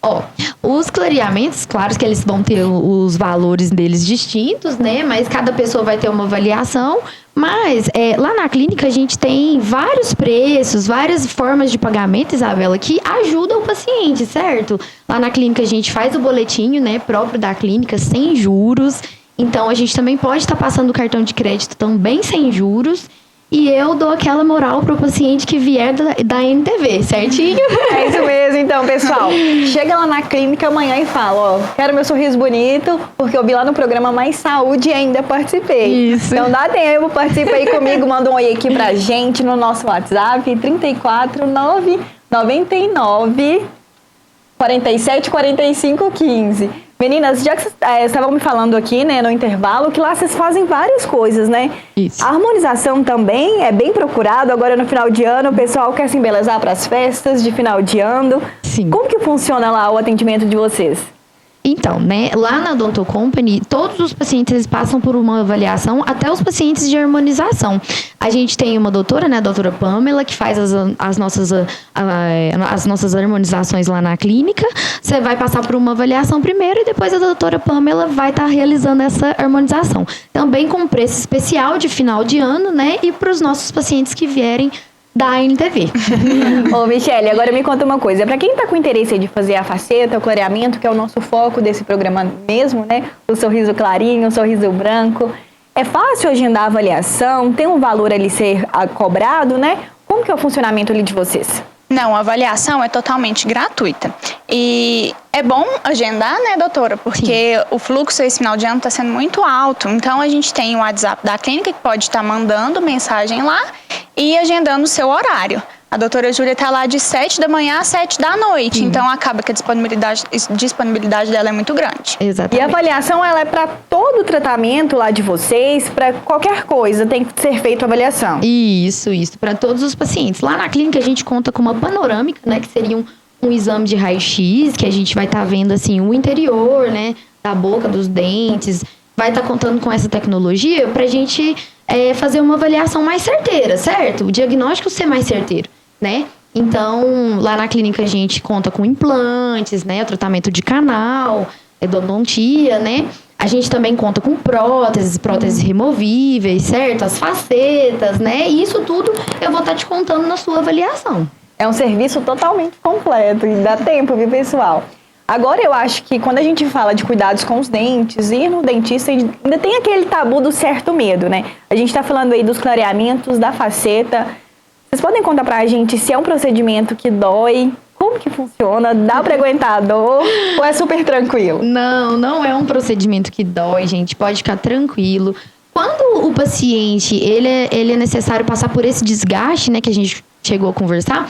Ó, os clareamentos, claro que eles vão ter os valores deles distintos, né? Mas cada pessoa vai ter uma avaliação. Mas lá na clínica a gente tem vários preços, várias formas de pagamento, Isabela, que ajudam o paciente, certo? Lá na clínica a gente faz o boletinho, né, próprio da clínica, sem juros. Então a gente também pode estar passando o cartão de crédito também sem juros. E eu dou aquela moral pro paciente que vier da NTV, certinho? É isso mesmo, então, pessoal. Chega lá na clínica amanhã e fala, ó, quero meu sorriso bonito, porque eu vi lá no programa Mais Saúde e ainda participei. Isso. Então dá tempo, participa aí comigo, manda um oi aqui pra gente no nosso WhatsApp, 34999 47 45 15. Meninas, já que vocês estavam me falando aqui, né, no intervalo, que lá vocês fazem várias coisas, né? Isso. A harmonização também é bem procurado. Agora no final de ano, o pessoal quer se embelezar para as festas de final de ano. Sim. Como que funciona lá o atendimento de vocês? Então, né, lá na Odonto Company, todos os pacientes eles passam por uma avaliação, até os pacientes de harmonização. A gente tem uma doutora, né, a doutora Pamela, que faz as nossas harmonizações lá na clínica. Você vai passar por uma avaliação primeiro e depois a doutora Pamela vai estar realizando essa harmonização. Também com preço especial de final de ano, né, e para os nossos pacientes que vierem da NTV. Ô, Michele, agora me conta uma coisa. Para quem tá com interesse de fazer a faceta, o clareamento, que é o nosso foco desse programa mesmo, né? O sorriso clarinho, o sorriso branco. É fácil agendar a avaliação? Tem um valor ali ser cobrado, né? Como que é o funcionamento ali de vocês? Não, a avaliação é totalmente gratuita. E é bom agendar, né, doutora? Porque o fluxo esse final de ano está sendo muito alto. Então, a gente tem o WhatsApp da clínica que pode estar mandando mensagem lá e agendando o seu horário. A doutora Júlia está lá de 7 da manhã às 7 da noite. Então, acaba que a disponibilidade dela é muito grande. Exatamente. E a avaliação, ela é para todo o tratamento lá de vocês? Para qualquer coisa tem que ser feita a avaliação? Isso, para todos os pacientes. Lá na clínica a gente conta com uma panorâmica, né, que seria um exame de raio-x, que a gente vai estar vendo, assim, o interior, né, da boca, dos dentes. Vai estar contando com essa tecnologia pra gente fazer uma avaliação mais certeira, certo? O diagnóstico ser mais certeiro, né? Então, lá na clínica a gente conta com implantes, né, o tratamento de canal, endodontia, né? A gente também conta com próteses removíveis, certo? As facetas, né? E isso tudo eu vou estar te contando na sua avaliação. É um serviço totalmente completo e dá tempo, viu, pessoal? Agora eu acho que quando a gente fala de cuidados com os dentes, ir no dentista ainda tem aquele tabu do certo medo, né? A gente tá falando aí dos clareamentos, da faceta. Vocês podem contar pra gente se é um procedimento que dói? Como que funciona? Dá pra aguentar a dor? Ou é super tranquilo? Não é um procedimento que dói, gente. Pode ficar tranquilo. Quando o paciente, ele é necessário passar por esse desgaste, né, que a gente chegou a conversar,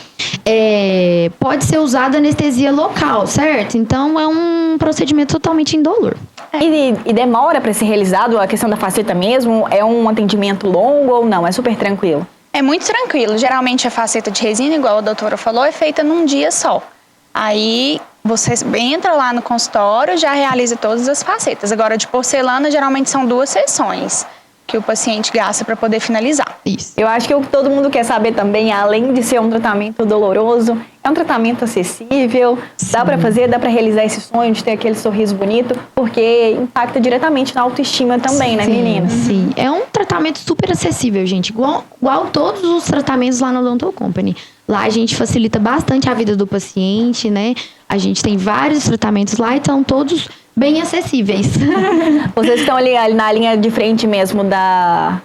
pode ser usada anestesia local, certo? Então, é um procedimento totalmente indolor. E demora pra ser realizado a questão da faceta mesmo? É um atendimento longo ou não? É super tranquilo? É muito tranquilo. Geralmente a faceta de resina, igual a doutora falou, é feita num dia só. Aí você entra lá no consultório, já realiza todas as facetas. Agora, de porcelana, geralmente são 2 sessões que o paciente gasta para poder finalizar. Isso. Eu acho que o que todo mundo quer saber também, além de ser um tratamento doloroso, é um tratamento acessível, dá pra fazer, dá pra realizar esse sonho de ter aquele sorriso bonito, porque impacta diretamente na autoestima também, né, meninas? Sim, é um tratamento super acessível, gente, igual todos os tratamentos lá no Odonto Company. Lá a gente facilita bastante a vida do paciente, né? A gente tem vários tratamentos lá, então todos bem acessíveis. Vocês estão ali na linha de frente mesmo da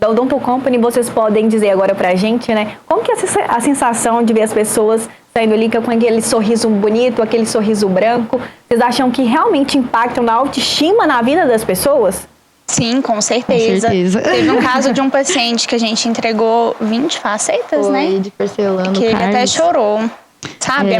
Odonto Company, vocês podem dizer agora pra gente, né? Como que é a sensação de ver as pessoas saindo ali com aquele sorriso bonito, aquele sorriso branco? Vocês acham que realmente impactam na autoestima na vida das pessoas? Sim, com certeza. Teve um caso de um paciente que a gente entregou 20 facetas, Foi, né? de porcelana, Que ele até Carlos. chorou. Sabe?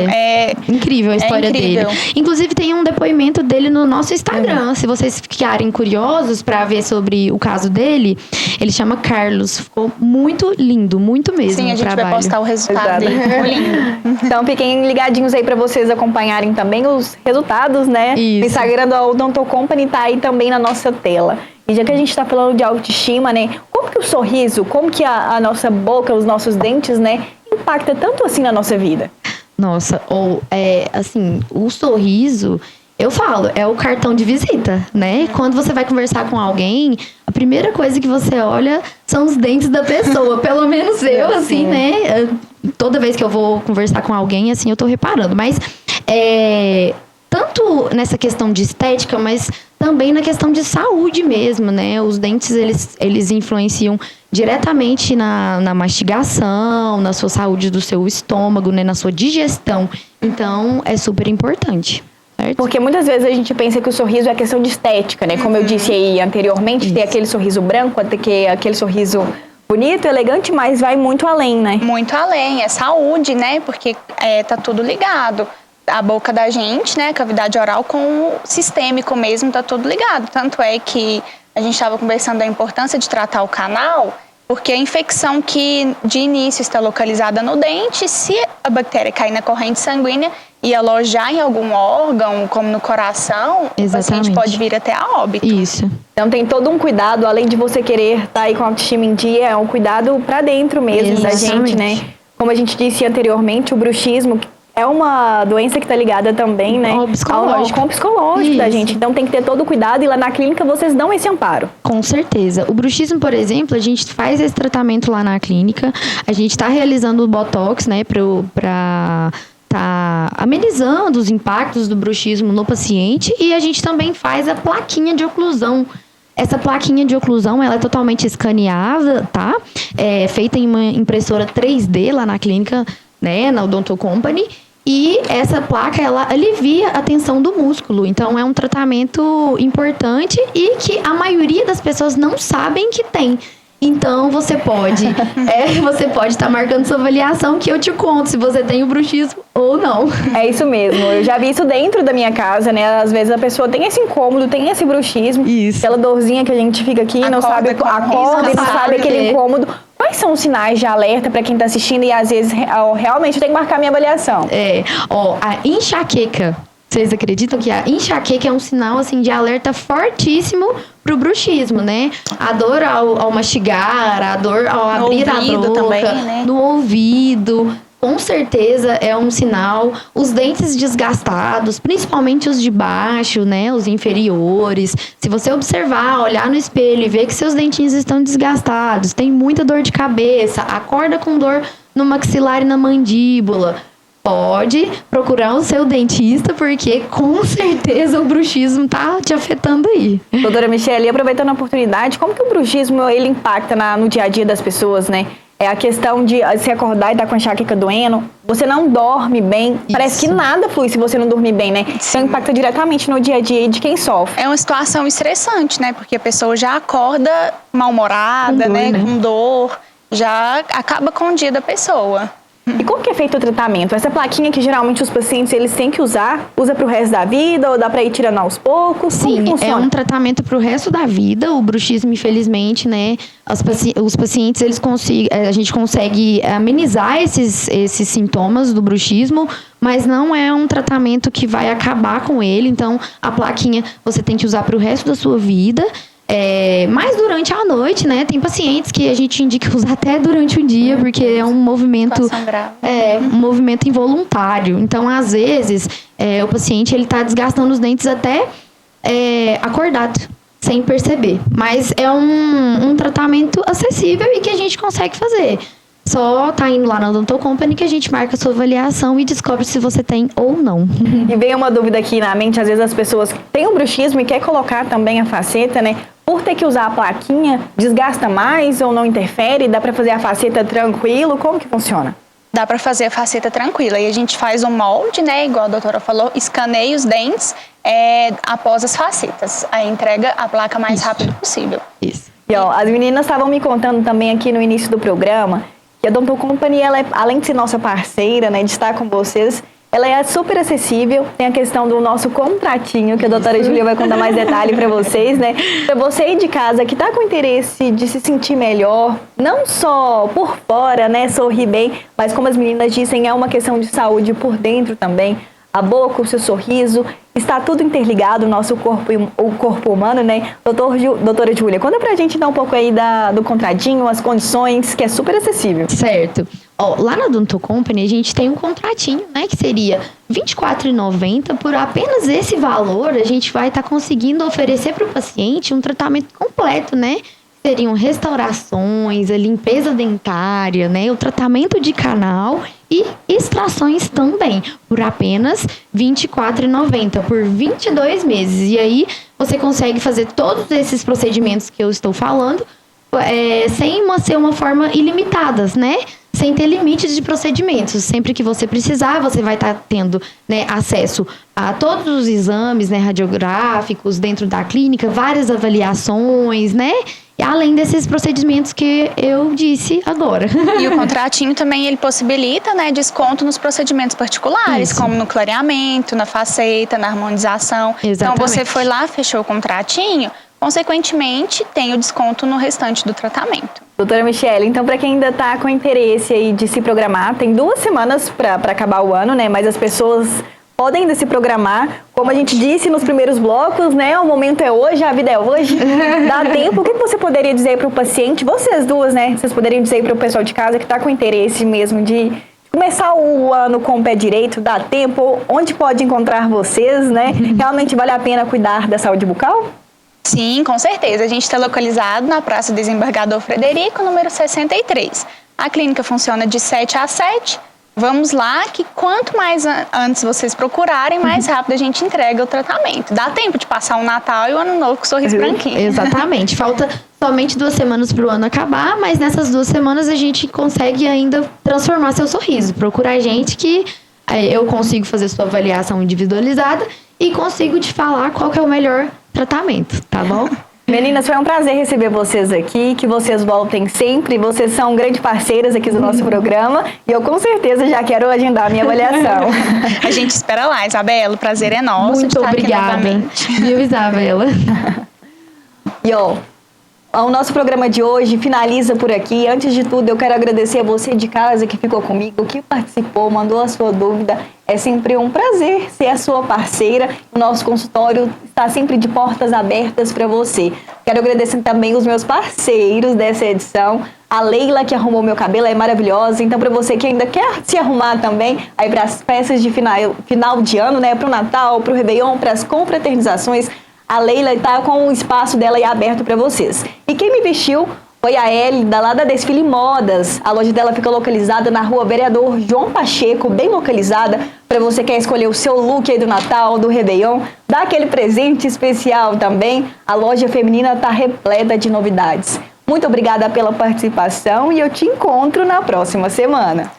Incrível a história incrível. dele. Inclusive, tem um depoimento dele no nosso Instagram. Se vocês ficarem curiosos pra ver sobre o caso dele, ele chama Carlos. Ficou muito lindo, muito mesmo. Sim, a o gente trabalho. vai postar o resultado dele. Ficou lindo. Então fiquem ligadinhos aí pra vocês acompanharem também os resultados, né? Isso. O Instagram da Odonto Company tá aí também na nossa tela. E já que a gente tá falando de autoestima, né? Como que o sorriso, como que a nossa boca, os nossos dentes, né? Impacta tanto assim na nossa vida? Nossa, assim, o sorriso, eu falo, é o cartão de visita, né? Quando você vai conversar com alguém, a primeira coisa que você olha são os dentes da pessoa. Pelo menos eu, assim, né? Toda vez que eu vou conversar com alguém, assim, eu tô reparando. Mas, tanto nessa questão de estética, mas também na questão de saúde mesmo, né? Os dentes, eles influenciam diretamente na mastigação, na sua saúde do seu estômago, né? Na sua digestão. Então, é super importante. Certo? Porque muitas vezes a gente pensa que o sorriso é questão de estética, né? Como eu disse aí anteriormente, tem aquele sorriso branco, aquele sorriso bonito, elegante, mas vai muito além, né? Muito além, é saúde, né? Porque tá tudo ligado. A boca da gente, né? A cavidade oral com o sistêmico mesmo, tá tudo ligado. Tanto é que a gente estava conversando da importância de tratar o canal, porque a infecção que de início está localizada no dente, se a bactéria cair na corrente sanguínea e alojar em algum órgão, como no coração, o paciente pode vir até a óbito. Isso. Então tem todo um cuidado, além de você querer estar aí com a autoestima em dia, é um cuidado pra dentro mesmo da gente, né? Como a gente disse anteriormente, o bruxismo é uma doença que está ligada também, né? Ao psicológico. Com o psicológico da Isso. gente. Então tem que ter todo o cuidado e lá na clínica vocês dão esse amparo. Com certeza. O bruxismo, por exemplo, a gente faz esse tratamento lá na clínica. A gente está realizando o Botox, né, pra tá amenizando os impactos do bruxismo no paciente. E a gente também faz a plaquinha de oclusão. Essa plaquinha de oclusão, ela é totalmente escaneada, tá? É feita em uma impressora 3D lá na clínica, né, na Odonto Company. E essa placa, ela alivia a tensão do músculo. Então, é um tratamento importante e que a maioria das pessoas não sabem que tem. Então, você pode estar marcando sua avaliação que eu te conto se você tem o bruxismo ou não. É isso mesmo. Eu já vi isso dentro da minha casa, né? Às vezes a pessoa tem esse incômodo, tem esse bruxismo. Isso. Aquela dorzinha que a gente fica aqui, não sabe, acorda e não sabe aquele incômodo. Quais são os sinais de alerta para quem está assistindo e às vezes realmente eu tenho que marcar minha avaliação? A enxaqueca. Vocês acreditam que a enxaqueca é um sinal assim de alerta fortíssimo pro bruxismo, né? A dor ao mastigar, a dor ao abrir a boca, também, né? no ouvido. Com certeza é um sinal. Os dentes desgastados, principalmente os de baixo, né? Os inferiores. Se você observar, olhar no espelho e ver que seus dentinhos estão desgastados, tem muita dor de cabeça, acorda com dor no maxilar e na mandíbula, pode procurar o seu dentista, porque com certeza o bruxismo tá te afetando aí. Doutora Michele, aproveitando a oportunidade, como que o bruxismo ele impacta no dia a dia das pessoas, né? É a questão de se acordar e estar com a enxaqueca doendo, você não dorme bem, parece que nada flui se você não dormir bem, né? Então impacta diretamente no dia a dia de quem sofre. É uma situação estressante, né? Porque a pessoa já acorda mal-humorada, né? Com dor, já acaba com o dia da pessoa. E como que é feito o tratamento? Essa plaquinha que geralmente os pacientes eles têm que usar, usa pro resto da vida ou dá pra ir tirando aos poucos? Como Sim, que funciona? é um tratamento pro resto da vida. O bruxismo, infelizmente, né, os pacientes, a gente consegue amenizar esses sintomas do bruxismo, mas não é um tratamento que vai acabar com ele. Então, a plaquinha você tem que usar pro resto da sua vida. Mas durante a noite, né? Tem pacientes que a gente indica usar até durante o dia, porque é um movimento, um movimento involuntário. Então, às vezes, o paciente ele tá desgastando os dentes até acordado, sem perceber. Mas é um tratamento acessível e que a gente consegue fazer. Só tá indo lá na Odonto Company que a gente marca a sua avaliação e descobre se você tem ou não. E vem uma dúvida aqui na mente, às vezes as pessoas têm o bruxismo e quer colocar também a faceta, né? Por ter que usar a plaquinha, desgasta mais ou não interfere? Dá pra fazer a faceta tranquilo? Como que funciona? dá para fazer a faceta tranquila. E a gente faz um molde, né, igual a doutora falou, escaneia os dentes após as facetas. Aí entrega a placa mais rápido possível. Isso. E, ó, as meninas estavam me contando também aqui no início do programa que a Dental Company, ela além de ser nossa parceira, né, de estar com vocês, ela é super acessível. Tem a questão do nosso contratinho, que a doutora Júlia vai contar mais detalhe para vocês, né? Para você aí de casa que tá com interesse de se sentir melhor, não só por fora, né, sorrir bem, mas como as meninas dizem, é uma questão de saúde por dentro também. A boca, o seu sorriso, está tudo interligado, o nosso corpo, o corpo humano, né? Doutora Júlia, conta pra gente então um pouco aí do contratinho, as condições, que é super acessível. Certo. Ó, lá na Dental Company a gente tem um contratinho, né, que seria R$ 24,90. Por apenas esse valor, a gente vai estar conseguindo oferecer para o paciente um tratamento completo, né? Seriam restaurações, a limpeza dentária, né, o tratamento de canal e extrações também, por apenas R$ 24,90 por 22 meses. E aí você consegue fazer todos esses procedimentos que eu estou falando sem ser uma forma ilimitadas, né? Sem ter limites de procedimentos. Sempre que você precisar, você vai estar tendo, né, acesso a todos os exames, né, radiográficos dentro da clínica, várias avaliações, né? E além desses procedimentos que eu disse agora. E o contratinho também, ele possibilita, né, desconto nos procedimentos particulares, Isso. como no clareamento, na faceta, na harmonização. Exatamente. Então, você foi lá, fechou o contratinho, consequentemente, tem o desconto no restante do tratamento. Doutora Michele, então para quem ainda está com interesse aí de se programar, tem 2 semanas para acabar o ano, né? Mas as pessoas podem ainda se programar. Como a gente disse nos primeiros blocos, né? O momento é hoje, a vida é hoje. Dá tempo. O que você poderia dizer para o paciente? Vocês duas, né? Vocês poderiam dizer para o pessoal de casa que está com interesse mesmo de começar o ano com o pé direito, dá tempo? Onde pode encontrar vocês, né? Realmente vale a pena cuidar da saúde bucal? Sim, com certeza. A gente está localizado na Praça Desembargador Frederico, número 63. A clínica funciona de 7 às 7. Vamos lá, que quanto mais antes vocês procurarem, mais rápido a gente entrega o tratamento. Dá tempo de passar o Natal e o Ano Novo com sorriso branquinho. Exatamente. Falta somente 2 semanas para o ano acabar, mas nessas 2 semanas a gente consegue ainda transformar seu sorriso. Procura a gente que eu consigo fazer sua avaliação individualizada e consigo te falar qual que é o melhor tratamento, tá bom? Meninas, foi um prazer receber vocês aqui, que vocês voltem sempre, vocês são grandes parceiras aqui do nosso programa e eu com certeza já quero agendar a minha avaliação. A gente espera lá, Isabela, o prazer é nosso. Muito de estar obrigada, aqui novamente. viu, Isabela? E ó, o nosso programa de hoje finaliza por aqui. Antes de tudo, eu quero agradecer a você de casa que ficou comigo, que participou, mandou a sua dúvida. É sempre um prazer ser a sua parceira. O nosso consultório está sempre de portas abertas para você. Quero agradecer também os meus parceiros dessa edição. A Leila, que arrumou meu cabelo, é maravilhosa. Então, para você que ainda quer se arrumar também, aí para as festas de final de ano, né, para o Natal, para o Réveillon, para as confraternizações, a Leila está com o espaço dela aí aberto para vocês. E quem me vestiu foi a Elida, lá da Desfile Modas. A loja dela fica localizada na rua Vereador João Pacheco, bem localizada, para você que quer escolher o seu look aí do Natal, do Réveillon, dar aquele presente especial também. A loja feminina está repleta de novidades. Muito obrigada pela participação e eu te encontro na próxima semana.